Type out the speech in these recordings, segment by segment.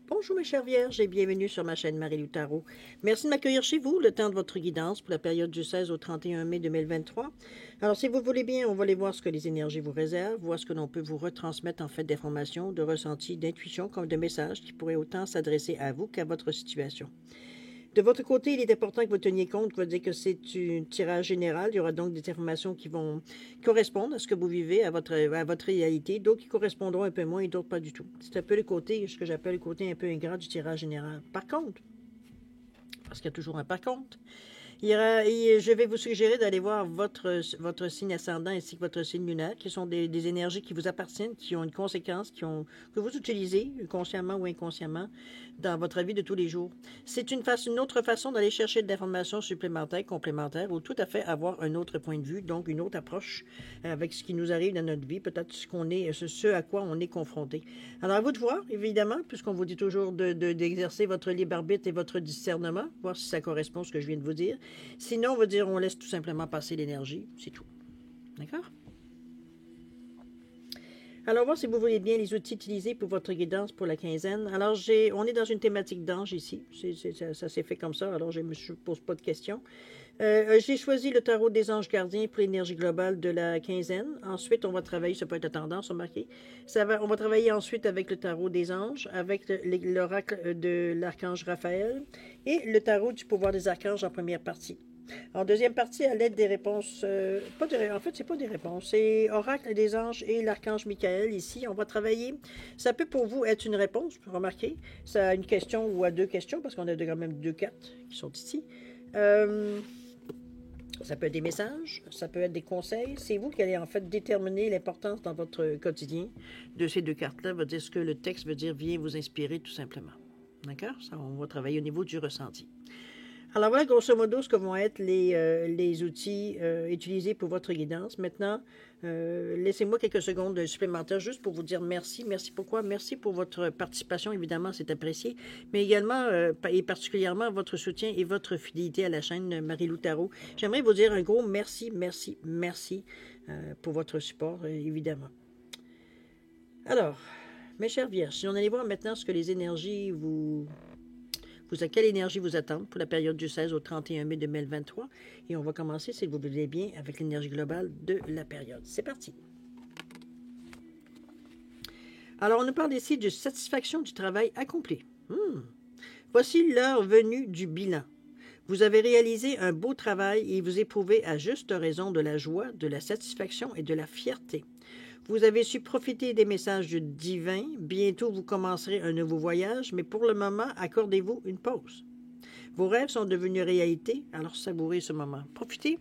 Bonjour mes chères vierges et bienvenue sur ma chaîne Marie-Lou Tarot. Merci de m'accueillir chez vous le temps de votre guidance pour la période du 16 au 31 mai 2023. Alors si vous voulez bien, on va aller voir ce que les énergies vous réservent, voir ce que l'on peut vous retransmettre en fait d'informations, de ressentis, d'intuitions comme de messages qui pourraient autant s'adresser à vous qu'à votre situation. De votre côté, il est important que vous teniez compte, que vous dire que c'est un tirage général. Il y aura donc des informations qui vont correspondre à ce que vous vivez, à votre réalité, d'autres qui correspondront un peu moins et d'autres pas du tout. C'est un peu le côté, ce que j'appelle le côté un peu ingrat du tirage général. Par contre, parce qu'il y a toujours un par contre, je vais vous suggérer d'aller voir votre signe ascendant ainsi que votre signe lunaire, qui sont des énergies qui vous appartiennent, qui ont une conséquence, que vous utilisez consciemment ou inconsciemment dans votre vie de tous les jours. C'est une autre façon d'aller chercher de l'information supplémentaire, complémentaire, ou tout à fait avoir un autre point de vue, donc une autre approche avec ce qui nous arrive dans notre vie, peut-être ce à quoi on est confronté. Alors à vous de voir, évidemment, puisqu'on vous dit toujours d'exercer votre libre arbitre et votre discernement, voir si ça correspond à ce que je viens de vous dire. Sinon, on va dire on laisse tout simplement passer l'énergie, c'est tout. D'accord? Alors, voir si vous voulez bien les outils utilisés pour votre guidance pour la quinzaine. Alors, on est dans une thématique d'ange ici. Ça s'est fait comme ça, alors je ne me pose pas de questions. J'ai choisi le tarot des anges gardiens pour l'énergie globale de la quinzaine. Ensuite, on va travailler, ça peut être la tendance, remarquez. On va travailler ensuite avec le tarot des anges, avec l'oracle de l'archange Raphaël et le tarot du pouvoir des archanges en première partie. En deuxième partie, à l'aide des réponses, en fait, c'est pas des réponses, c'est Oracle des anges et l'archange Michael. Ici, on va travailler. Ça peut pour vous être une réponse, remarquez. Ça a une question ou à deux questions, parce qu'on a quand même deux cartes qui sont ici. Ça peut être des messages, ça peut être des conseils. C'est vous qui allez en fait déterminer l'importance dans votre quotidien de ces deux cartes-là. Va dire ce que le texte veut dire vient vous inspirer tout simplement. D'accord? Ça, on va travailler au niveau du ressenti. Alors voilà, grosso modo, ce que vont être les outils utilisés pour votre guidance. Maintenant, laissez-moi quelques secondes supplémentaires juste pour vous dire merci. Merci pourquoi? Merci pour votre participation, évidemment, c'est apprécié. Mais également, et particulièrement, votre soutien et votre fidélité à la chaîne Marie-Lou Tarot. J'aimerais vous dire un gros merci, merci, merci pour votre support, évidemment. Alors, mes chers vierges, si on allait voir maintenant ce que les énergies à quelle énergie vous attendre pour la période du 16 au 31 mai 2023. Et on va commencer, si vous voulez bien, avec l'énergie globale de la période. C'est parti. Alors, on nous parle ici de satisfaction du travail accompli. Voici l'heure venue du bilan. Vous avez réalisé un beau travail et vous éprouvez à juste raison de la joie, de la satisfaction et de la fierté. Vous avez su profiter des messages du divin. Bientôt, vous commencerez un nouveau voyage, mais pour le moment, accordez-vous une pause. Vos rêves sont devenus réalité, alors savourez ce moment. Profitez.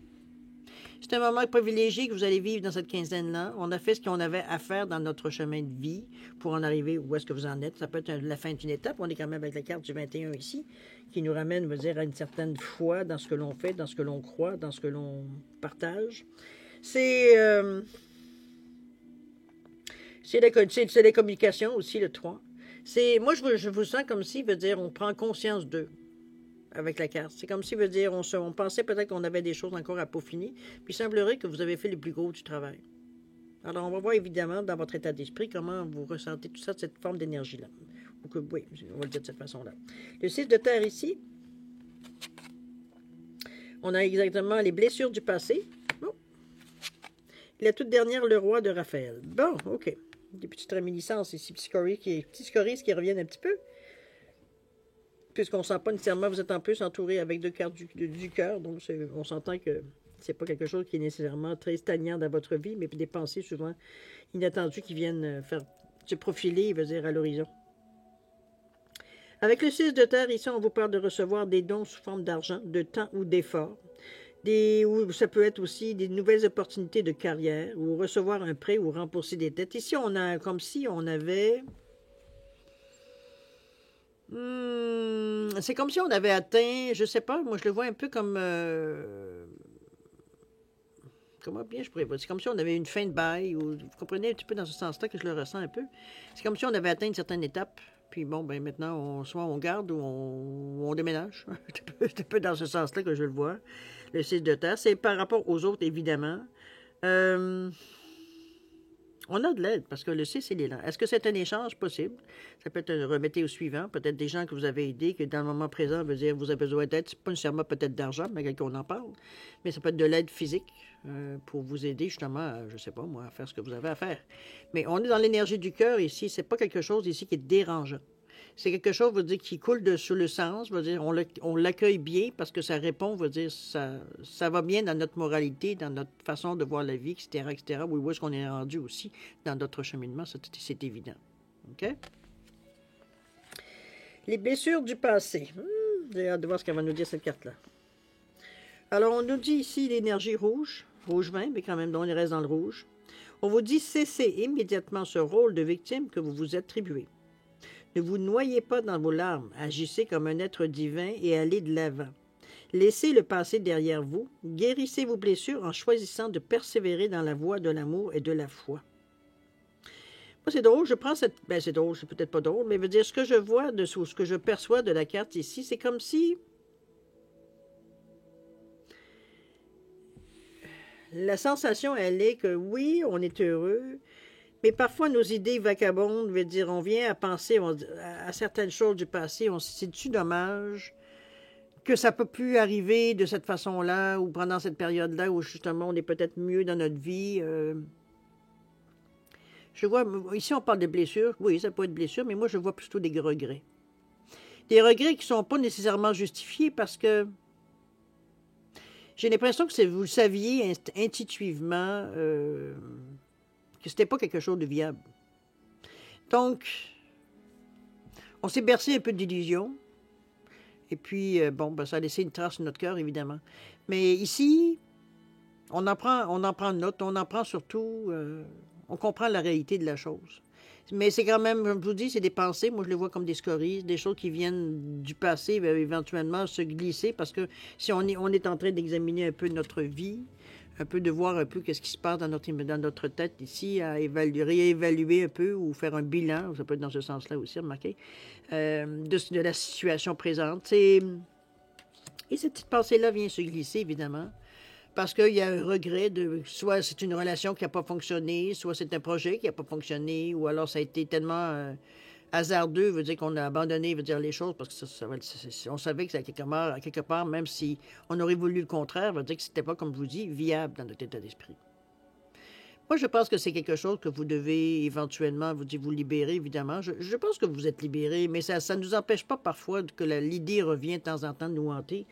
C'est un moment privilégié que vous allez vivre dans cette quinzaine-là. On a fait ce qu'on avait à faire dans notre chemin de vie pour en arriver où est-ce que vous en êtes. Ça peut être la fin d'une étape. On est quand même avec la carte du 21 ici, qui nous ramène, à une certaine foi dans ce que l'on fait, dans ce que l'on croit, dans ce que l'on partage. C'est la communication aussi, le 3. Moi, je vous sens comme si, on prend conscience d'eux avec la carte. C'est comme si, on pensait peut-être qu'on avait des choses encore à peaufiner, puis il semblerait que vous avez fait le plus gros du travail. Alors, on va voir évidemment dans votre état d'esprit comment vous ressentez tout ça, cette forme d'énergie-là. Oui, on va le dire de cette façon-là. Le 6 de terre ici, on a exactement les blessures du passé. Bon. La toute dernière, le roi de Raphaël. Bon, OK. Des petites réminiscences ici, petits scories qui reviennent un petit peu. Puisqu'on ne sent pas nécessairement, vous êtes en plus entouré avec deux cartes du cœur, donc on s'entend que c'est pas quelque chose qui est nécessairement très stagnant dans votre vie, mais des pensées souvent inattendues qui viennent faire se profiler, à l'horizon. Avec le 6 de terre, ici, on vous parle de recevoir des dons sous forme d'argent, de temps ou d'effort. Ou ça peut être aussi des nouvelles opportunités de carrière, ou recevoir un prêt ou rembourser des dettes. Ici, on a comme si on avait... c'est comme si on avait atteint, je sais pas, moi je le vois un peu comme... comment bien je pourrais dire? C'est comme si on avait une fin de bail, ou vous comprenez un petit peu dans ce sens-là que je le ressens un peu. C'est comme si on avait atteint une certaine étape, puis bon, maintenant, soit on garde ou on déménage. C'est un peu dans ce sens-là que je le vois. Le 6 de terre, c'est par rapport aux autres, évidemment. On a de l'aide, parce que le 6, il est là. Est-ce que c'est un échange possible? Ça peut être remettez au suivant, peut-être des gens que vous avez aidés, que dans le moment présent, veut dire vous avez besoin d'aide, c'est pas nécessairement peut-être d'argent, mais qu'on en parle, mais ça peut être de l'aide physique pour vous aider justement, je sais pas moi, à faire ce que vous avez à faire. Mais on est dans l'énergie du cœur ici, c'est pas quelque chose ici qui est dérangeant. C'est quelque chose, veut dire, qui coule sous le sens, veut dire, on l'accueille bien parce que ça répond, veut dire, ça va bien dans notre moralité, dans notre façon de voir la vie, etc., etc. Oui, où est-ce qu'on est rendu aussi dans notre cheminement, c'est évident. OK? Les blessures du passé. J'ai hâte de voir ce qu'elle va nous dire, cette carte-là. Alors, on nous dit ici l'énergie rouge, rouge 20, mais quand même, on reste dans le rouge. On vous dit cessez immédiatement ce rôle de victime que vous vous attribuez. Ne vous noyez pas dans vos larmes, agissez comme un être divin et allez de l'avant. Laissez le passé derrière vous, guérissez vos blessures en choisissant de persévérer dans la voie de l'amour et de la foi. Moi, c'est drôle, je prends cette... Ben, c'est drôle, c'est peut-être pas drôle, mais veut dire, ce que je vois, ce que je perçois de la carte ici, c'est comme si... La sensation, elle est que oui, on est heureux, mais parfois, nos idées vagabondes, veut dire, on vient à penser à certaines choses du passé, on se dit, dommage que ça peut plus arriver de cette façon-là, ou pendant cette période-là, où justement, on est peut-être mieux dans notre vie. Je vois, ici, on parle de blessures. Oui, ça peut être blessure, mais moi, je vois plutôt des regrets. Des regrets qui ne sont pas nécessairement justifiés parce que j'ai l'impression que vous le saviez intuitivement que c'était pas quelque chose de viable. Donc, on s'est bercé un peu d'illusions. Et puis, bon, ben, ça a laissé une trace sur notre cœur, évidemment. Mais ici, on en prend note, on en prend surtout, on comprend la réalité de la chose. Mais c'est quand même, comme je vous dis, c'est des pensées. Moi, je les vois comme des scories, des choses qui viennent du passé, éventuellement se glisser, parce que si on est en train d'examiner un peu notre vie, un peu de voir un peu qu'est-ce qui se passe dans notre tête ici, à réévaluer un peu ou faire un bilan, ça peut être dans ce sens-là aussi, remarquez, de la situation présente. Et cette petite pensée-là vient se glisser, évidemment, parce qu'il y a un regret de soit c'est une relation qui n'a pas fonctionné, soit c'est un projet qui n'a pas fonctionné, ou alors ça a été tellement hasardeux, veut dire qu'on a abandonné, veut dire les choses, parce que on savait que ça, à quelque part, même si on aurait voulu le contraire, veut dire que c'était pas, comme je vous dis, viable dans notre état d'esprit. Moi, je pense que c'est quelque chose que vous devez éventuellement vous libérer, évidemment. Je pense que vous êtes libéré, mais ça ne nous empêche pas parfois que l'idée revient de temps en temps de nous hanter.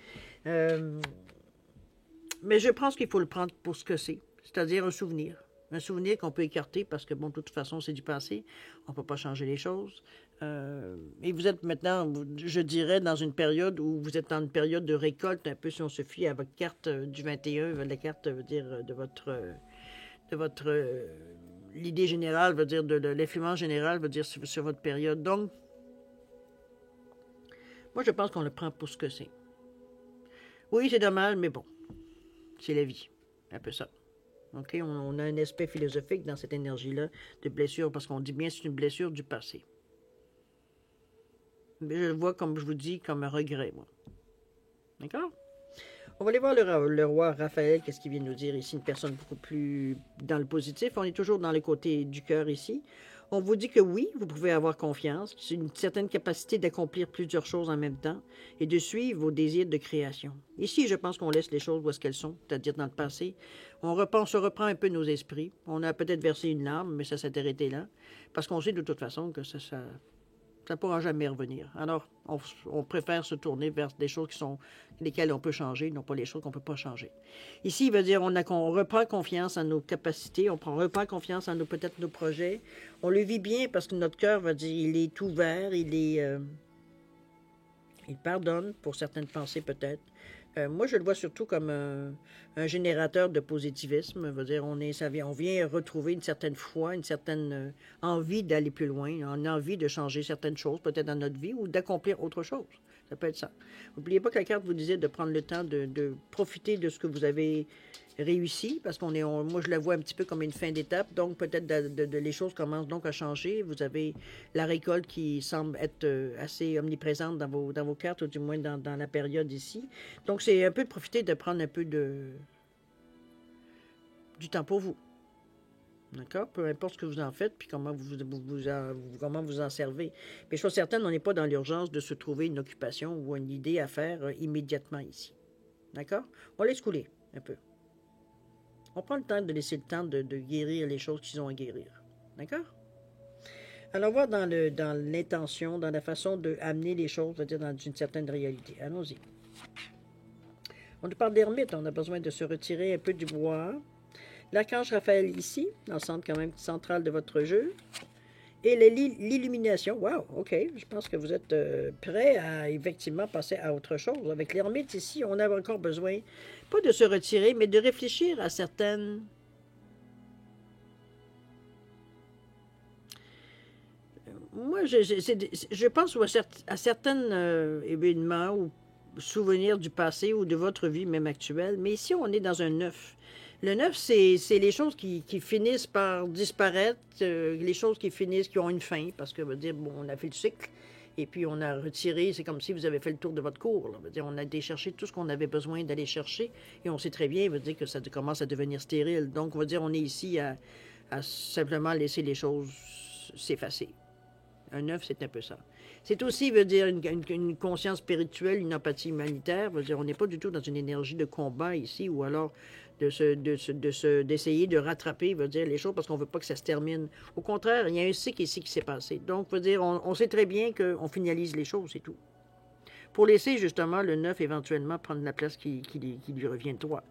Mais je pense qu'il faut le prendre pour ce que c'est, c'est-à-dire un souvenir. Un souvenir qu'on peut écarter parce que, bon, de toute façon, c'est du passé. On ne peut pas changer les choses. Et vous êtes maintenant, je dirais, dans une période où vous êtes dans une période de récolte, un peu si on se fie à votre carte du 21, la carte veut dire de votre l'idée générale, veut dire de l'influence générale, veut dire sur votre période. Donc, moi, je pense qu'on le prend pour ce que c'est. Oui, c'est dommage, mais bon, c'est la vie. Un peu ça. OK? On a un aspect philosophique dans cette énergie-là de blessure, parce qu'on dit bien que c'est une blessure du passé. Mais je le vois, comme je vous dis, comme un regret, moi. D'accord? On va aller voir le roi Raphaël, qu'est-ce qu'il vient nous dire ici, une personne beaucoup plus dans le positif. On est toujours dans le côté du cœur ici. On vous dit que oui, vous pouvez avoir confiance, c'est une certaine capacité d'accomplir plusieurs choses en même temps et de suivre vos désirs de création. Ici, je pense qu'on laisse les choses où est-ce qu'elles sont, c'est-à-dire dans le passé. On se reprend un peu nos esprits. On a peut-être versé une larme, mais ça s'est arrêté là, parce qu'on sait de toute façon que ça ne pourra jamais revenir. Alors, on préfère se tourner vers des choses lesquelles on peut changer, non pas les choses qu'on ne peut pas changer. Ici, il veut dire qu'on reprend confiance en nos capacités, reprend confiance en peut-être nos projets. On le vit bien parce que notre cœur, veut dire, il est ouvert, il pardonne pour certaines pensées peut-être. Moi, je le vois surtout comme un générateur de positivisme. Veut dire, on vient retrouver une certaine foi, une certaine envie d'aller plus loin, une envie de changer certaines choses, peut-être dans notre vie, ou d'accomplir autre chose. Ça peut être ça. N'oubliez pas que la carte vous disait de prendre le temps de profiter de ce que vous avez réussi, parce moi je la vois un petit peu comme une fin d'étape, donc peut-être les choses commencent donc à changer. Vous avez la récolte qui semble être assez omniprésente dans vos cartes, ou du moins dans la période ici. Donc c'est un peu de profiter de prendre un peu du temps pour vous. D'accord? Peu importe ce que vous en faites, puis comment vous en servez. Mais chose certaine, on n'est pas dans l'urgence de se trouver une occupation ou une idée à faire immédiatement ici. D'accord? On laisse couler un peu. On prend le temps de laisser le temps de guérir les choses qu'ils ont à guérir. D'accord? Alors, on va dans l'intention, dans la façon d'amener les choses, c'est-à-dire dans une certaine réalité. Allons-y. On nous parle d'ermite, on a besoin de se retirer un peu du bois. L'archange Raphaël ici, dans le centre quand même central de votre jeu. Et l'illumination. Wow, OK. Je pense que vous êtes prêt à effectivement passer à autre chose. Avec l'ermite ici, on a encore besoin, pas de se retirer, mais de réfléchir à certaines... Moi, je pense à certains événements ou souvenirs du passé ou de votre vie même actuelle. Mais ici, on est dans un neuf. Le neuf, c'est les choses qui finissent par disparaître, les choses qui finissent, qui ont une fin, parce que, veut dire, bon, on a fait le cycle, et puis on a retiré, c'est comme si vous avez fait le tour de votre cours, là. Veut dire, on a été chercher tout ce qu'on avait besoin d'aller chercher, et on sait très bien, veut dire que ça commence à devenir stérile. Donc, on va dire, on est ici à simplement laisser les choses s'effacer. Un neuf, c'est un peu ça. C'est aussi, veut dire, une conscience spirituelle, une empathie humanitaire. Veut dire, on n'est pas du tout dans une énergie de combat ici, ou alors d'essayer de rattraper, veut dire, les choses, parce qu'on ne veut pas que ça se termine. Au contraire, il y a un cycle ici qui s'est passé. Donc, veut dire, on sait très bien qu'on finalise les choses, c'est tout. Pour laisser, justement, le neuf, éventuellement, prendre la place qui lui revient de droit.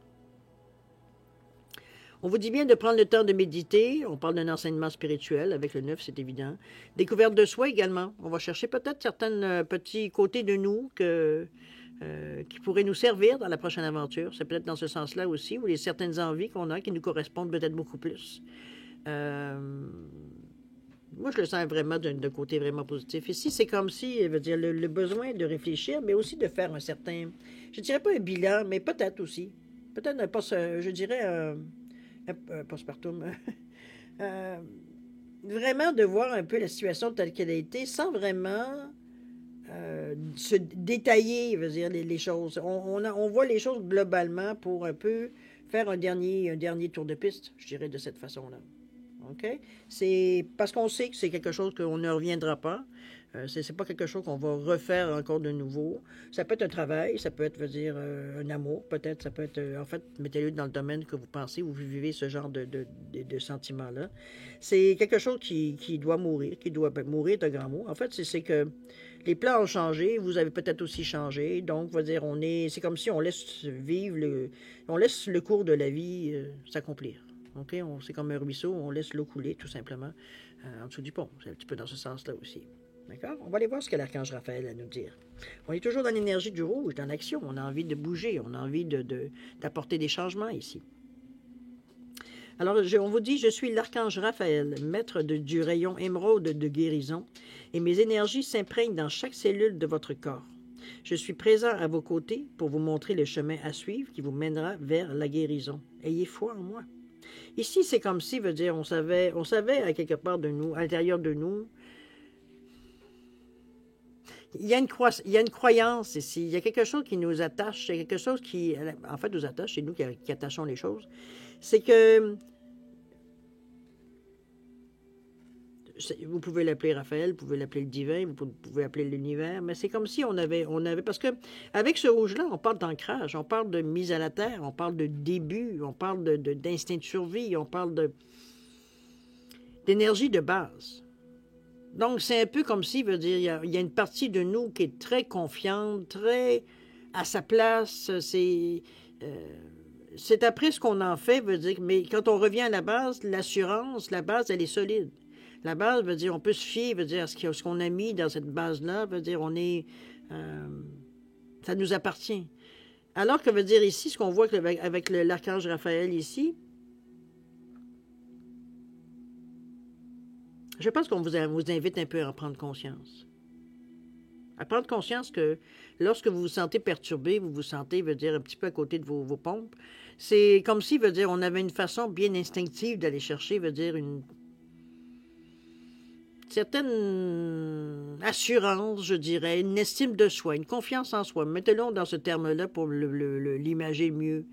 On vous dit bien de prendre le temps de méditer. On parle d'un enseignement spirituel avec le neuf, c'est évident. Découverte de soi également. On va chercher peut-être certains petits côtés de nous qui pourraient nous servir dans la prochaine aventure. C'est peut-être dans ce sens-là aussi, ou les certaines envies qu'on a qui nous correspondent peut-être beaucoup plus. Moi, je le sens vraiment d'un côté vraiment positif. Ici, c'est comme si, veut dire, le besoin de réfléchir, mais aussi de faire un certain, je dirais pas un bilan, mais peut-être aussi. Peut-être pas, je dirais... postpartum, vraiment de voir un peu la situation telle qu'elle a été sans vraiment se détailler, veut dire, les choses. On voit les choses globalement pour un peu faire un dernier tour de piste, je dirais, de cette façon-là. OK? C'est parce qu'on sait que c'est quelque chose qu'on ne reviendra pas. C'est pas quelque chose qu'on va refaire encore de nouveau. Ça peut être un travail, ça peut être, veut dire, un amour, peut-être, ça peut être, en fait, mettez-le dans le domaine que vous pensez, où vous vivez ce genre de sentiments-là. C'est quelque chose qui doit mourir, mourir de grand mot. En fait, c'est que les plans ont changé, vous avez peut-être aussi changé, donc, veut dire, c'est comme si on laisse on laisse le cours de la vie s'accomplir. OK? C'est comme un ruisseau, on laisse l'eau couler, tout simplement, en dessous du pont. C'est un petit peu dans ce sens-là aussi. D'accord? On va aller voir ce que l'archange Raphaël a à nous dire. On est toujours dans l'énergie du rouge, dans l'action. On a envie de bouger, on a envie d'apporter des changements ici. Alors, on vous dit, je suis l'archange Raphaël, maître du rayon émeraude de guérison, et mes énergies s'imprègnent dans chaque cellule de votre corps. Je suis présent à vos côtés pour vous montrer le chemin à suivre qui vous mènera vers la guérison. Ayez foi en moi. Ici, c'est comme si, veut dire, on savait à quelque part de nous, à l'intérieur de nous, il y a une croyance ici, il y a quelque chose qui nous attache, il y a quelque chose qui, en fait, nous attache, c'est nous qui attachons les choses. C'est que, vous pouvez l'appeler Raphaël, vous pouvez l'appeler le divin, vous pouvez l'appeler l'univers, mais c'est comme si on avait, parce que avec ce rouge-là, on parle d'ancrage, on parle de mise à la terre, on parle de début, on parle d'instinct de survie, on parle d'énergie de base. Donc, c'est un peu comme si, veut dire, il y a une partie de nous qui est très confiante, très à sa place. C'est après ce qu'on en fait, veut dire, mais quand on revient à la base, l'assurance, la base, elle est solide. La base, veut dire, on peut se fier, veut dire, à ce qu'on a mis dans cette base-là, veut dire, ça nous appartient. Alors que, veut dire, ici, ce qu'on voit avec l'archange Raphaël ici, je pense qu'on vous invite un peu à en prendre conscience. À prendre conscience que lorsque vous vous sentez perturbé, vous vous sentez, veut dire, un petit peu à côté de vos pompes, c'est comme si, veut dire, on avait une façon bien instinctive d'aller chercher, veut dire, une certaine assurance, je dirais, une estime de soi, une confiance en soi. Mettez-le dans ce terme-là pour l'imager mieux.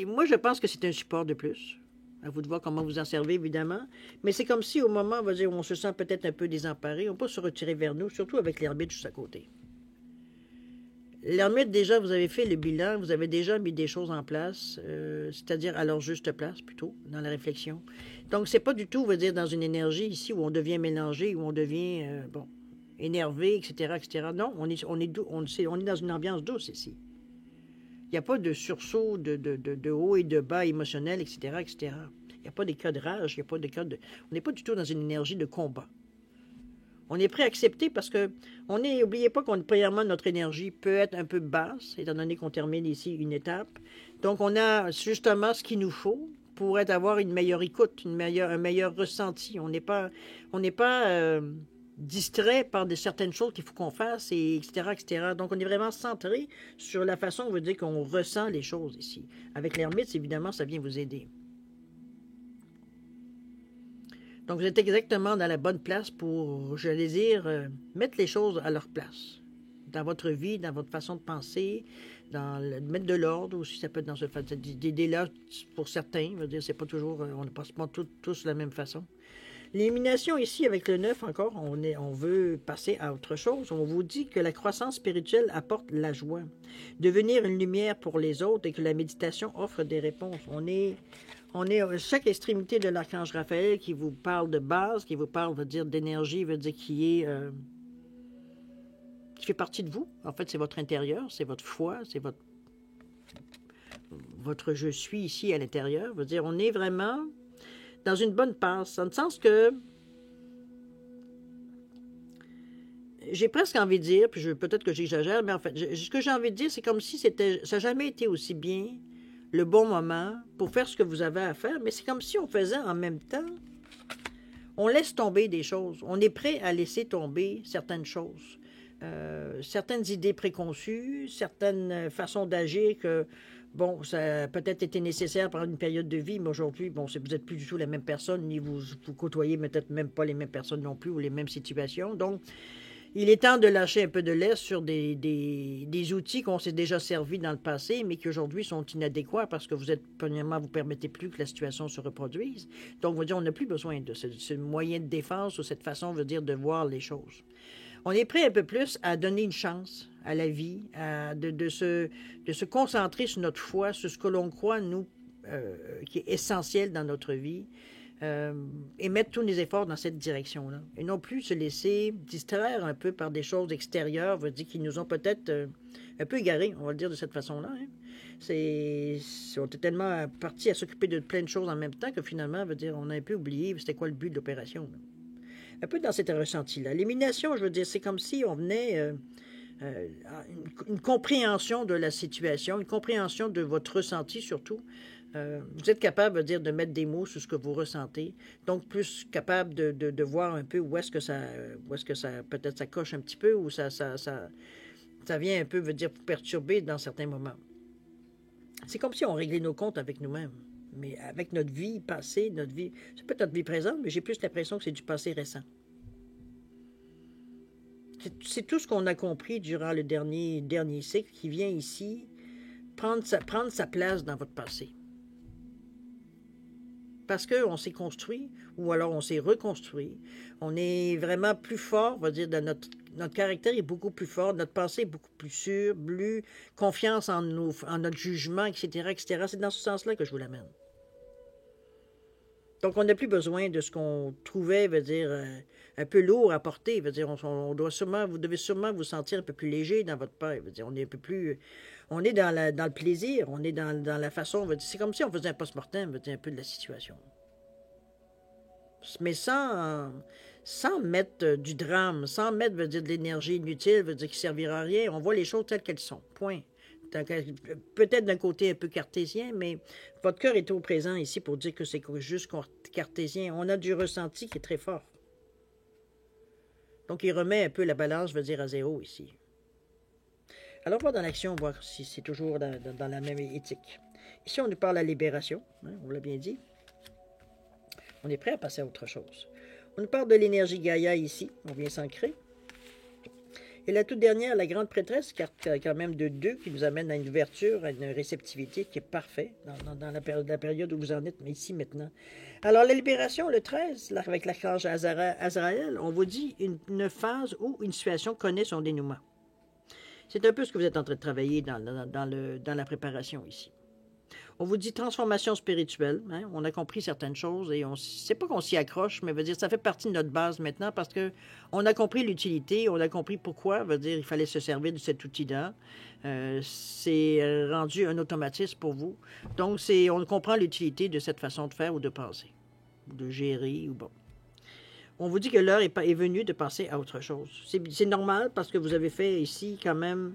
Moi, je pense que c'est un support de plus. À vous de voir comment vous en servez, évidemment. Mais c'est comme si, au moment, on va dire, où on se sent peut-être un peu désemparé, on peut se retirer vers nous, surtout avec l'ermite juste à côté. L'ermite, déjà, vous avez fait le bilan, vous avez déjà mis des choses en place, c'est-à-dire à leur juste place, plutôt, dans la réflexion. Donc, c'est pas du tout, on va dire, dans une énergie ici où on devient mélangé, où on devient, bon, énervé, etc., etc. Non, on est dans une ambiance douce ici. Il n'y a pas de sursaut de haut et de bas émotionnel, etc., etc. Il n'y a pas des cas de rage, il n'y a pas de cas de... On n'est pas du tout dans une énergie de combat. On est prêt à accepter parce que n'oubliez pas premièrement, notre énergie peut être un peu basse, étant donné qu'on termine ici une étape. Donc, on a justement ce qu'il nous faut pour avoir une meilleure écoute, un meilleur ressenti. On n'est pas distrait par certaines choses qu'il faut qu'on fasse, et etc., etc. Donc, on est vraiment centré sur la façon, on veut dire, qu'on ressent les choses ici. Avec l'ermite, évidemment, ça vient vous aider. Donc, vous êtes exactement dans la bonne place pour, j'allais dire, mettre les choses à leur place. Dans votre vie, dans votre façon de penser, mettre de l'ordre aussi, ça peut être dans ce fait d'idées-là pour certains. Je veux dire, c'est pas toujours, on ne passe pas tous de la même façon. L'élimination ici, avec le 9 encore, on veut passer à autre chose. On vous dit que la croissance spirituelle apporte la joie, devenir une lumière pour les autres et que la méditation offre des réponses. On est à chaque extrémité de l'archange Raphaël qui vous parle de base, qui vous parle, veut dire, d'énergie, veut dire qui fait partie de vous. En fait, c'est votre intérieur, c'est votre foi, c'est votre je suis ici à l'intérieur. Veut dire, on est vraiment dans une bonne passe, dans le sens que j'ai presque envie de dire, puis peut-être que j'exagère, mais en fait, ce que j'ai envie de dire, c'est comme si ça n'a jamais été aussi bien le bon moment pour faire ce que vous avez à faire, mais c'est comme si on faisait en même temps, on laisse tomber des choses. On est prêt à laisser tomber certaines choses, certaines idées préconçues, certaines façons d'agir que, bon, ça a peut-être été nécessaire pendant une période de vie, mais aujourd'hui, bon, vous n'êtes plus du tout la même personne, ni vous côtoyez peut-être même pas les mêmes personnes non plus, ou les mêmes situations. Donc, il est temps de lâcher un peu de lest sur des outils qu'on s'est déjà servis dans le passé, mais qui aujourd'hui sont inadéquats parce que premièrement, vous ne permettez plus que la situation se reproduise. Donc, on va dire, on n'a plus besoin de ce moyen de défense ou cette façon, veut dire, de voir les choses. On est prêt un peu plus à donner une chance à la vie, de se concentrer sur notre foi, sur ce que l'on croit, nous, qui est essentiel dans notre vie. Et mettre tous les efforts dans cette direction-là. Et non plus se laisser distraire un peu par des choses extérieures, veut dire qui nous ont peut-être un peu égarés, on va le dire de cette façon-là. Hein. On était tellement partis à s'occuper de plein de choses en même temps que finalement, veut dire, on a un peu oublié c'était quoi le but de l'opération. Là. Un peu dans cet ressenti-là. L'élimination, je veux dire, c'est comme si on venait une compréhension de la situation, une compréhension de votre ressenti surtout. Vous êtes capable de mettre des mots sur ce que vous ressentez, donc plus capable de voir un peu où est-ce que ça peut-être ça coche un petit peu, ou ça vient un peu, veut dire, vous perturber dans certains moments. C'est comme si on réglait nos comptes avec nous-mêmes, mais avec notre vie passée, c'est peut-être notre vie présente, mais j'ai plus l'impression que c'est du passé récent. C'est tout ce qu'on a compris durant le dernier cycle qui vient ici prendre sa place dans votre passé. Parce qu'on s'est construit, ou alors on s'est reconstruit. On est vraiment plus fort, on va dire, notre caractère est beaucoup plus fort, notre pensée est beaucoup plus sûre, plus confiance en notre jugement, etc., etc. C'est dans ce sens-là que je vous l'amène. Donc, on n'a plus besoin de ce qu'on trouvait, veut dire, un peu lourd à porter. Veut dire, vous devez sûrement vous sentir un peu plus léger dans votre paix. Veut dire, on est un peu plus... On est dans le plaisir, on est dans la façon... C'est comme si on faisait un post-mortem, veut dire, un peu de la situation. Mais sans mettre du drame, sans mettre, veut dire, de l'énergie inutile, veut dire, qui ne servira à rien. On voit les choses telles qu'elles sont. Point. Peut-être d'un côté un peu cartésien, mais votre cœur est au présent ici pour dire que c'est juste cartésien. On a du ressenti qui est très fort. Donc, il remet un peu la balance, veut dire, à zéro ici. Alors, on va dans l'action, voir si c'est toujours dans la même éthique. Ici, on nous parle de la libération, hein, on l'a bien dit. On est prêt à passer à autre chose. On nous parle de l'énergie Gaïa ici, on vient s'ancrer. Et la toute dernière, la grande prêtresse, carte quand même de 2, qui nous amène à une ouverture, à une réceptivité qui est parfaite dans la période où vous en êtes, mais ici, maintenant. Alors, la libération, le 13, là, avec l'archange Azraël, on vous dit une phase où une situation connaît son dénouement. C'est un peu ce que vous êtes en train de travailler dans la préparation ici. On vous dit transformation spirituelle. Hein? On a compris certaines choses et c'est pas qu'on s'y accroche, mais veut dire ça fait partie de notre base maintenant parce que on a compris l'utilité, on a compris pourquoi. Veut dire il fallait se servir de cet outil-là. C'est rendu un automatisme pour vous. Donc on comprend l'utilité de cette façon de faire ou de penser, ou de gérer ou bon. On vous dit que l'heure est venue de passer à autre chose. C'est normal parce que vous avez fait ici quand même.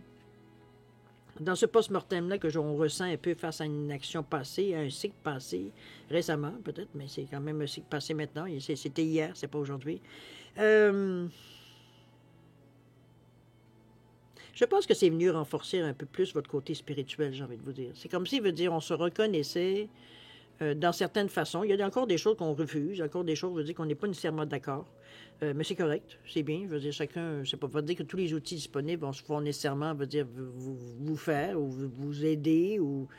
Dans ce post-mortem-là que on ressent un peu face à une action passée, à un cycle passé, récemment peut-être, mais c'est quand même un cycle passé maintenant. C'était hier, c'est pas aujourd'hui. Je pense que c'est venu renforcer un peu plus votre côté spirituel, j'ai envie de vous dire. C'est comme si, veut dire, on se reconnaissait dans certaines façons. Il y a encore des choses qu'on refuse, encore des choses, veut dire, qu'on n'est pas nécessairement d'accord. Mais c'est correct, c'est bien. Je veux dire, chacun, c'est pas dire que tous les outils disponibles vont nécessairement, veut dire, vous faire ou vous aider ou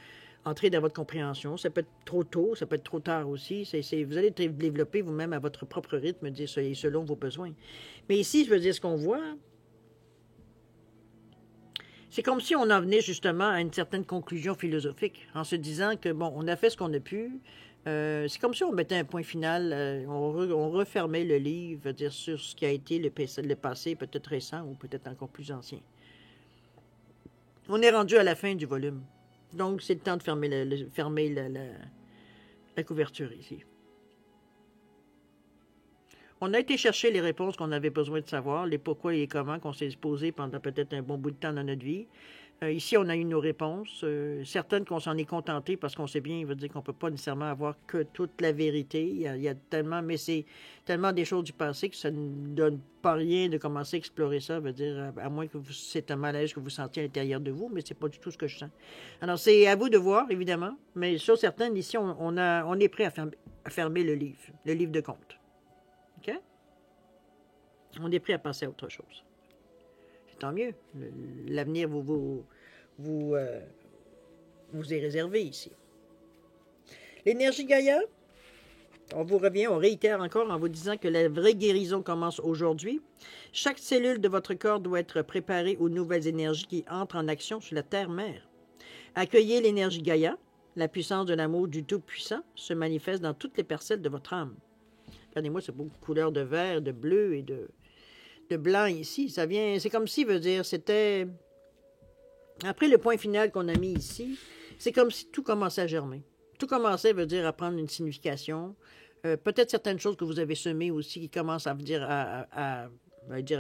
entrer dans votre compréhension. Ça peut être trop tôt, ça peut être trop tard aussi. Vous allez développer vous-même à votre propre rythme, dire, selon vos besoins. Mais ici, je veux dire, ce qu'on voit, c'est comme si on en venait justement à une certaine conclusion philosophique, en se disant que, bon, on a fait ce qu'on a pu. C'est comme si on mettait un point final, on refermait le livre, dire, sur ce qui a été le passé, peut-être récent ou peut-être encore plus ancien. On est rendu à la fin du volume. Donc, c'est le temps de fermer la couverture ici. On a été chercher les réponses qu'on avait besoin de savoir, les pourquoi et les comment qu'on s'est posé pendant peut-être un bon bout de temps dans notre vie. Ici, on a eu nos réponses. Certaines qu'on s'en est contenté parce qu'on sait bien, il veut dire qu'on ne peut pas nécessairement avoir que toute la vérité. Il y a tellement, mais c'est tellement des choses du passé que ça ne donne pas rien de commencer à explorer ça. Veut dire, à moins que c'est un malaise que vous sentiez à l'intérieur de vous, mais c'est pas du tout ce que je sens. Alors, c'est à vous de voir, évidemment, mais sur certaines, ici, on est prêt à fermer le livre de compte. OK? On est prêt à passer à autre chose. C'est tant mieux. L'avenir vous est réservé ici. L'énergie Gaïa, on vous revient, on réitère encore en vous disant que la vraie guérison commence aujourd'hui. Chaque cellule de votre corps doit être préparée aux nouvelles énergies qui entrent en action sur la Terre-Mère. Accueillez l'énergie Gaïa, la puissance de l'amour du Tout-Puissant se manifeste dans toutes les parcelles de votre âme. Regardez-moi, c'est beaucoup de couleurs de vert, de bleu et de blanc ici. Ça vient, c'est comme si, veut dire, c'était... Après le point final qu'on a mis ici, c'est comme si tout commençait à germer. Tout commençait, veut dire, à prendre une signification. Peut-être certaines choses que vous avez semées aussi qui commencent à dire à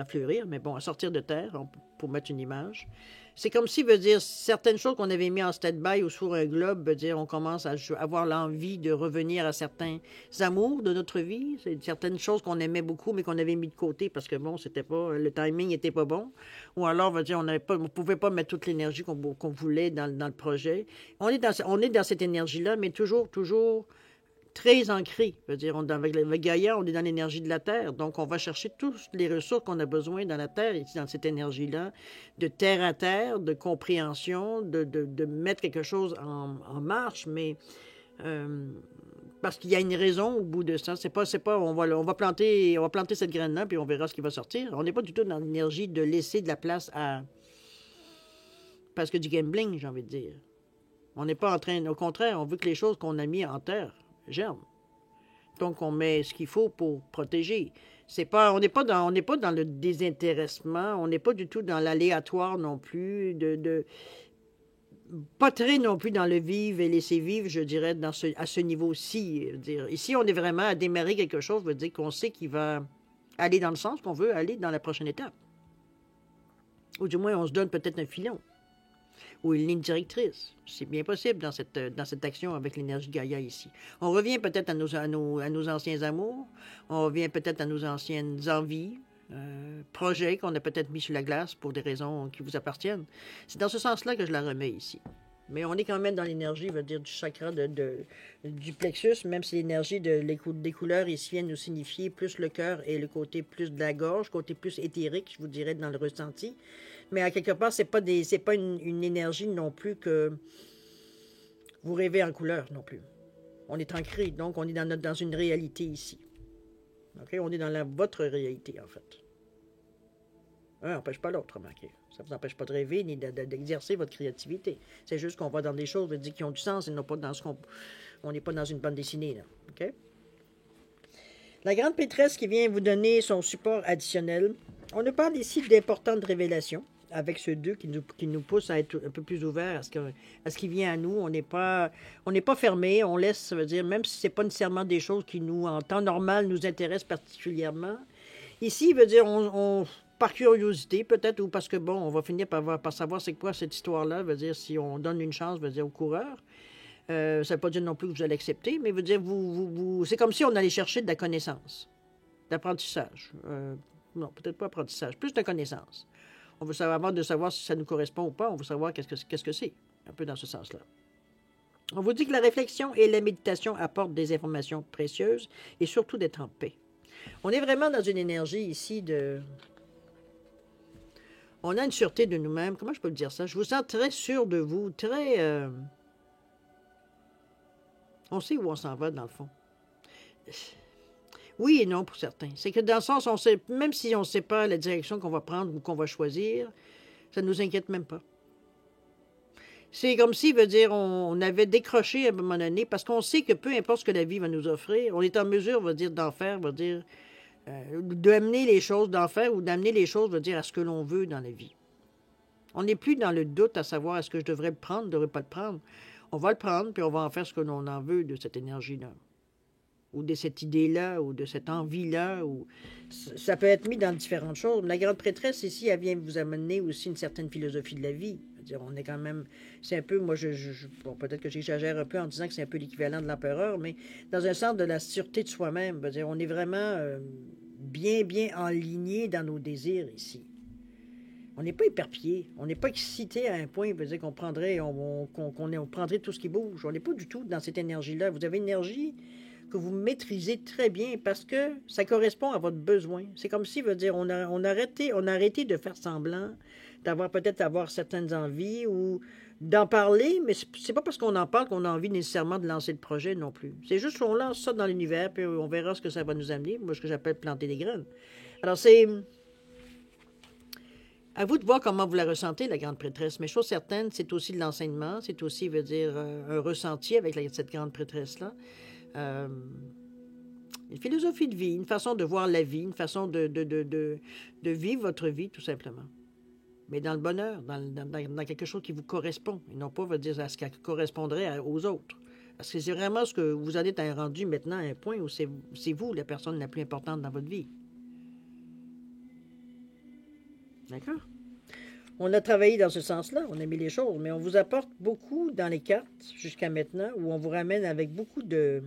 fleurir, mais bon, à sortir de terre, pour mettre une image. C'est comme si, veut dire, certaines choses qu'on avait mis en stand-by ou sur un globe, veut dire, on commence à avoir l'envie de revenir à certains amours de notre vie. C'est certaines choses qu'on aimait beaucoup, mais qu'on avait mis de côté parce que, bon, c'était pas, le timing n'était pas bon. Ou alors, veut dire, on pouvait pas mettre toute l'énergie qu'on voulait dans le projet. On est dans cette énergie-là, mais toujours très ancré. Je veux dire, avec le Gaïa, on est dans l'énergie de la Terre. Donc, on va chercher toutes les ressources qu'on a besoin dans la Terre, ici, dans cette énergie-là, de terre à terre, de compréhension, de mettre quelque chose en marche, mais parce qu'il y a une raison au bout de ça. C'est pas on va planter cette graine-là, puis on verra ce qui va sortir. On n'est pas du tout dans l'énergie de laisser de la place à... Parce que du gambling, j'ai envie de dire. On n'est pas en train... Au contraire, on veut que les choses qu'on a mis en terre germe. Donc, on met ce qu'il faut pour protéger. On n'est pas dans le désintéressement, on n'est pas du tout dans l'aléatoire non plus, pas très non plus dans le vivre et laisser vivre, je dirais, à ce niveau-ci. Ici, on est vraiment à démarrer quelque chose, veut dire qu'on sait qu'il va aller dans le sens qu'on veut aller dans la prochaine étape. Ou du moins, on se donne peut-être un filon. Ou une ligne directrice. C'est bien possible dans cette action avec l'énergie Gaïa ici. On revient peut-être à nos anciens amours, on revient peut-être à nos anciennes envies, projets qu'on a peut-être mis sur la glace pour des raisons qui vous appartiennent. C'est dans ce sens-là que je la remets ici. Mais on est quand même dans l'énergie, veut dire, du chakra du plexus, même si l'énergie des couleurs ici vient nous signifier plus le cœur et le côté plus de la gorge, côté plus éthérique, je vous dirais, dans le ressenti. Mais à quelque part, c'est pas une énergie non plus que vous rêvez en couleur non plus. On est ancré, donc on est dans une réalité ici. Okay? On est dans votre réalité, en fait. Un n'empêche pas l'autre, remarquez. Ça ne vous empêche pas de rêver ni d'exercer votre créativité. C'est juste qu'on va dans des choses qui ont du sens et non pas dans ce qu'on... On n'est pas dans une bande dessinée, là. OK? La grande prêtresse qui vient vous donner son support additionnel. On nous parle ici d'importantes révélations avec ce 2 qui nous pousse à être un peu plus ouverts à ce qui vient à nous. On n'est pas fermé, on laisse, ça veut dire, même si ce n'est pas nécessairement des choses qui nous, en temps normal, nous intéressent particulièrement. Ici, il veut dire, par curiosité peut-être, ou parce que, bon, on va finir par savoir c'est quoi cette histoire-là, veut dire, si on donne une chance, veut dire, au coureur. Ça ne veut pas dire non plus que vous allez accepter, mais veut dire, c'est comme si on allait chercher de la connaissance, d'apprentissage. Non, peut-être pas apprentissage, plus de connaissance. On veut savoir, avant de savoir si ça nous correspond ou pas, on veut savoir qu'est-ce que c'est, un peu dans ce sens-là. On vous dit que la réflexion et la méditation apportent des informations précieuses et surtout d'être en paix. On est vraiment dans une énergie ici de... On a une sûreté de nous-mêmes. Comment je peux dire ça? Je vous sens très sûr de vous, très... On sait où on s'en va, dans le fond. Oui et non pour certains. C'est que dans le sens, on sait, même si on ne sait pas la direction qu'on va prendre ou qu'on va choisir, ça ne nous inquiète même pas. C'est comme si, veut dire, on avait décroché à un moment donné, parce qu'on sait que peu importe ce que la vie va nous offrir, on est en mesure, veut dire, d'en faire, veut dire, d'amener les choses, d'en faire ou d'amener les choses, veut dire, à ce que l'on veut dans la vie. On n'est plus dans le doute à savoir est-ce que je devrais le prendre, je ne devrais pas le prendre. On va le prendre, puis on va en faire ce que l'on en veut de cette énergie-là. Ou de cette idée-là, ou de cette envie-là, ou ça peut être mis dans différentes choses. La grande prêtresse, ici, elle vient vous amener aussi une certaine philosophie de la vie. C'est-à-dire, on est quand même... C'est un peu... Moi, bon, peut-être que j'exagère un peu en disant que c'est un peu l'équivalent de l'empereur, mais dans un sens de la sûreté de soi-même. C'est-à-dire, on est vraiment bien enligné dans nos désirs ici. On n'est pas éparpillé. On n'est pas excité à un point, veut dire qu'on prendrait, on prendrait tout ce qui bouge. On n'est pas du tout dans cette énergie-là. Vous avez une énergie que vous maîtrisez très bien parce que ça correspond à votre besoin. C'est comme si, veut dire, on a arrêté de faire semblant, d'avoir certaines envies ou d'en parler, mais c'est pas parce qu'on en parle qu'on a envie nécessairement de lancer le projet non plus. C'est juste qu'on lance ça dans l'univers, puis on verra ce que ça va nous amener. Moi, ce que j'appelle planter des graines. Alors, c'est... À vous de voir comment vous la ressentez, la grande prêtresse. Mais chose certaine, c'est aussi de l'enseignement, c'est aussi, veut dire, un ressenti avec cette grande prêtresse-là. Une philosophie de vie, une façon de voir la vie, une façon de vivre votre vie, tout simplement. Mais dans le bonheur, dans quelque chose qui vous correspond, et non pas, veut dire, à ce qui correspondrait aux autres. Parce que c'est vraiment ce que vous en êtes rendu maintenant à un point où c'est vous la personne la plus importante dans votre vie. D'accord? On a travaillé dans ce sens-là, on a mis les choses, mais on vous apporte beaucoup dans les cartes jusqu'à maintenant, où on vous ramène avec beaucoup de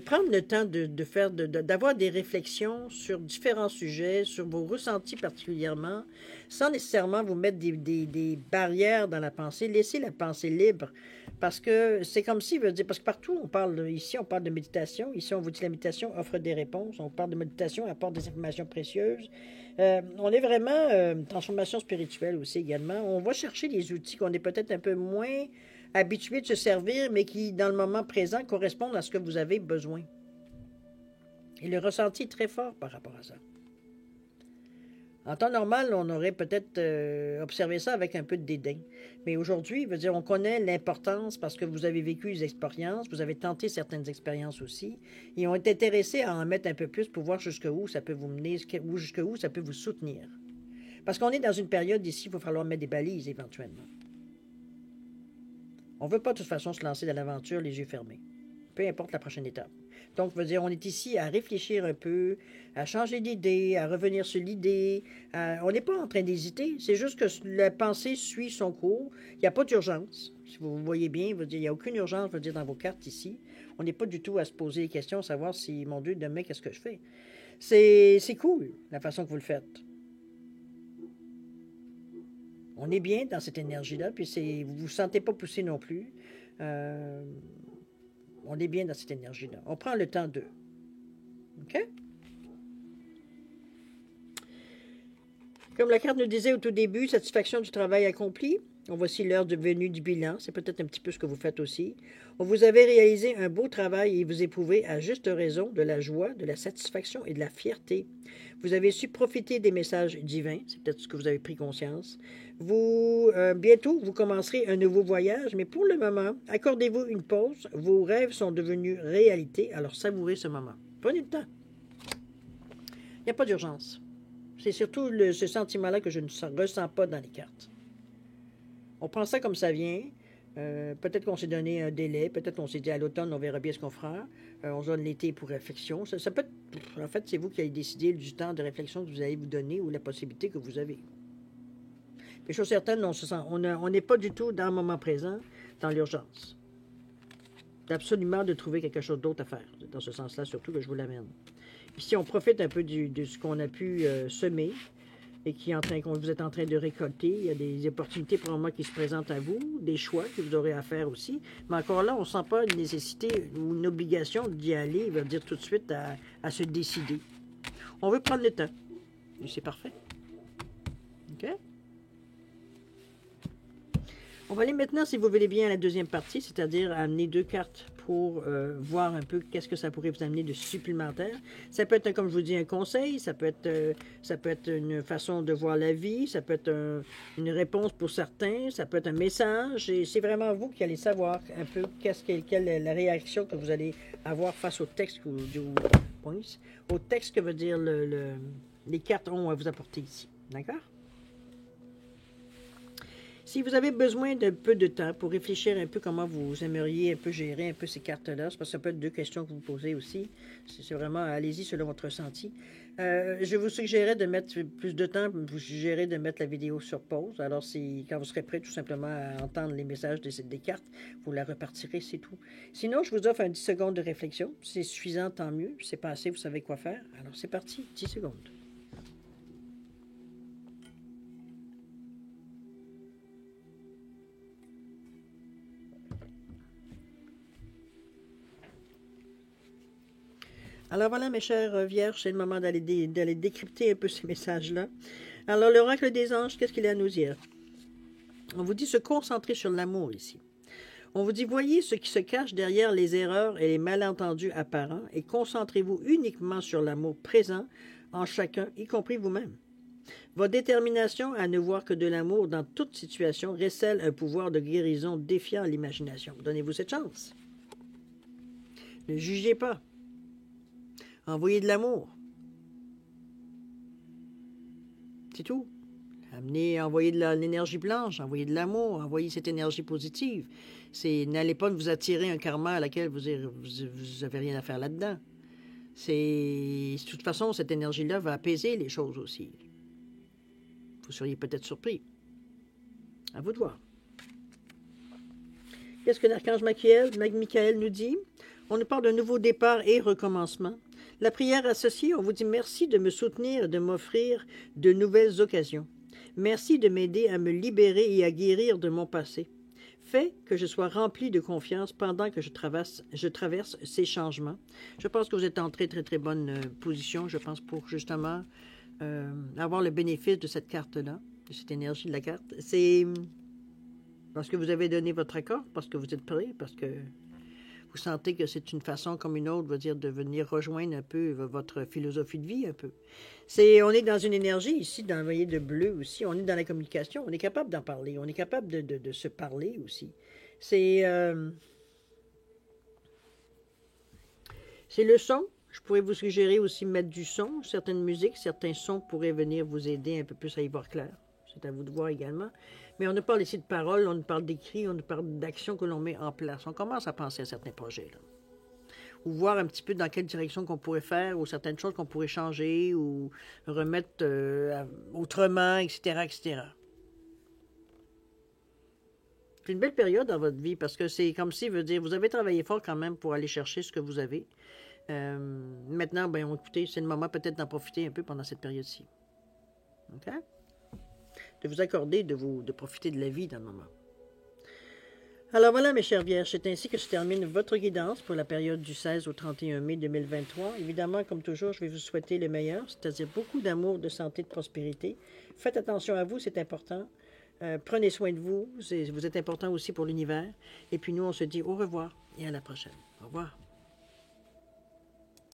prendre le temps d'avoir des réflexions sur différents sujets, sur vos ressentis particulièrement, sans nécessairement vous mettre des barrières dans la pensée. Laissez la pensée libre, parce que c'est comme si, parce que partout, on parle de méditation. Ici, on vous dit que la méditation offre des réponses. On parle de méditation, apporte des informations précieuses. On est vraiment transformation spirituelle aussi également. On va chercher des outils qu'on est peut-être un peu moins habitués de se servir, mais qui, dans le moment présent, correspondent à ce que vous avez besoin. Et le ressenti est très fort par rapport à ça. En temps normal, on aurait peut-être observé ça avec un peu de dédain. Mais aujourd'hui, veut dire, on connaît l'importance parce que vous avez vécu des expériences, vous avez tenté certaines expériences aussi, et on est intéressé à en mettre un peu plus pour voir jusqu'où ça peut vous mener, jusqu'où ça peut vous soutenir. Parce qu'on est dans une période ici, il va falloir mettre des balises éventuellement. On ne veut pas de toute façon se lancer dans l'aventure les yeux fermés. Peu importe la prochaine étape. Donc, veut dire, on est ici à réfléchir un peu, à changer d'idée, à revenir sur l'idée. On n'est pas en train d'hésiter. C'est juste que la pensée suit son cours. Il n'y a pas d'urgence. Si vous voyez bien, veut dire, il n'y a aucune urgence, veut dire, dans vos cartes ici. On n'est pas du tout à se poser des questions, savoir si, mon Dieu, demain, qu'est-ce que je fais? C'est cool, la façon que vous le faites. On est bien dans cette énergie-là, puis vous ne vous sentez pas poussé non plus. Euh, on est bien dans cette énergie-là. On prend le temps d'eux. OK? Comme la carte nous disait au tout début, satisfaction du travail accompli. Voici l'heure de venue du bilan. C'est peut-être un petit peu ce que vous faites aussi. Vous avez réalisé un beau travail et vous éprouvez à juste raison de la joie, de la satisfaction et de la fierté. Vous avez su profiter des messages divins. C'est peut-être ce que vous avez pris conscience. Bientôt, vous commencerez un nouveau voyage, mais pour le moment, accordez-vous une pause. Vos rêves sont devenus réalité, alors savourez ce moment. Prenez le temps. Il n'y a pas d'urgence. C'est surtout ce sentiment-là que je ne ressens pas dans les cartes. On prend ça comme ça vient. Peut-être qu'on s'est donné un délai. Peut-être qu'on s'est dit à l'automne, on verra bien ce qu'on fera. On se donne l'été pour réflexion. Ça peut être, en fait, c'est vous qui allez décider du temps de réflexion que vous allez vous donner ou la possibilité que vous avez. Mais chose certaine, on n'est pas du tout dans le moment présent, dans l'urgence. Absolument de trouver quelque chose d'autre à faire. Dans ce sens-là, surtout que je vous l'amène. Ici, on profite un peu de ce qu'on a pu semer et que vous êtes en train de récolter. Il y a des opportunités pour moi qui se présentent à vous, des choix que vous aurez à faire aussi. Mais encore là, on ne sent pas une nécessité ou une obligation d'y aller, va dire tout de suite, à se décider. On veut prendre le temps. Et c'est parfait. OK? On va aller maintenant, si vous voulez bien, à la deuxième partie, c'est-à-dire amener 2 cartes pour voir un peu qu'est-ce que ça pourrait vous amener de supplémentaire. Ça peut être, comme je vous dis, un conseil, ça peut être une façon de voir la vie, ça peut être une réponse pour certains, ça peut être un message, et c'est vraiment vous qui allez savoir un peu quelle est la réaction que vous allez avoir face au texte au texte que veut dire les cartes ont à vous apporter ici. D'accord? Si vous avez besoin d'un peu de temps pour réfléchir un peu comment vous aimeriez un peu gérer un peu ces cartes-là, c'est parce que ça peut être 2 questions que vous posez aussi. C'est vraiment, allez-y selon votre ressenti. Je vous suggérais de mettre plus de temps, vous suggérais de mettre la vidéo sur pause. Alors, quand vous serez prêt tout simplement à entendre les messages des cartes, vous la repartirez, c'est tout. Sinon, je vous offre un 10 secondes de réflexion. Si c'est suffisant, tant mieux. Si c'est pas assez, vous savez quoi faire. Alors, c'est parti, 10 secondes. Alors voilà, mes chères vierges, c'est le moment d'aller décrypter un peu ces messages-là. Alors, l'oracle des anges, qu'est-ce qu'il a à nous dire? On vous dit se concentrer sur l'amour ici. On vous dit, voyez ce qui se cache derrière les erreurs et les malentendus apparents et concentrez-vous uniquement sur l'amour présent en chacun, y compris vous-même. Votre détermination à ne voir que de l'amour dans toute situation récèle un pouvoir de guérison défiant l'imagination. Donnez-vous cette chance. Ne jugez pas. Envoyez de l'amour. C'est tout. Envoyez de l'énergie blanche, envoyez de l'amour, envoyez cette énergie positive. N'allez pas vous attirer un karma à laquelle vous n'avez rien à faire là-dedans. De toute façon, cette énergie-là va apaiser les choses aussi. Vous seriez peut-être surpris. À vous de voir. Qu'est-ce que l'archange Michael nous dit? On nous parle d'un nouveau départ et recommencement. La prière associée, on vous dit merci de me soutenir et de m'offrir de nouvelles occasions. Merci de m'aider à me libérer et à guérir de mon passé. Fais que je sois rempli de confiance pendant que je traverse ces changements. Je pense que vous êtes en très, très, très bonne position, je pense, pour justement avoir le bénéfice de cette carte-là, de cette énergie de la carte. C'est parce que vous avez donné votre accord, parce que vous êtes prêt, parce que vous sentez que c'est une façon comme une autre, de venir rejoindre un peu votre philosophie de vie un peu. On est dans une énergie ici, dans le voyez de bleu aussi, on est dans la communication, on est capable d'en parler, on est capable de se parler aussi. C'est le son. Je pourrais vous suggérer aussi de mettre du son, certaines musiques, certains sons pourraient venir vous aider un peu plus à y voir clair. C'est à vous de voir également. Mais on ne parle ici de paroles, on ne parle d'écrits, on ne parle d'actions que l'on met en place. On commence à penser à certains projets, là. Ou voir un petit peu dans quelle direction qu'on pourrait faire, ou certaines choses qu'on pourrait changer, ou remettre autrement, etc., etc. C'est une belle période dans votre vie, parce que c'est comme si, vous avez travaillé fort quand même pour aller chercher ce que vous avez. Maintenant, écoutez, c'est le moment peut-être d'en profiter un peu pendant cette période-ci. OK? de vous accorder, de profiter de la vie dans le moment. Alors voilà, mes chères vierges, c'est ainsi que se termine votre guidance pour la période du 16 au 31 mai 2023. Évidemment, comme toujours, je vais vous souhaiter le meilleur, c'est-à-dire beaucoup d'amour, de santé, de prospérité. Faites attention à vous, c'est important. Prenez soin de vous, vous êtes important aussi pour l'univers. Et puis nous, on se dit au revoir et à la prochaine. Au revoir.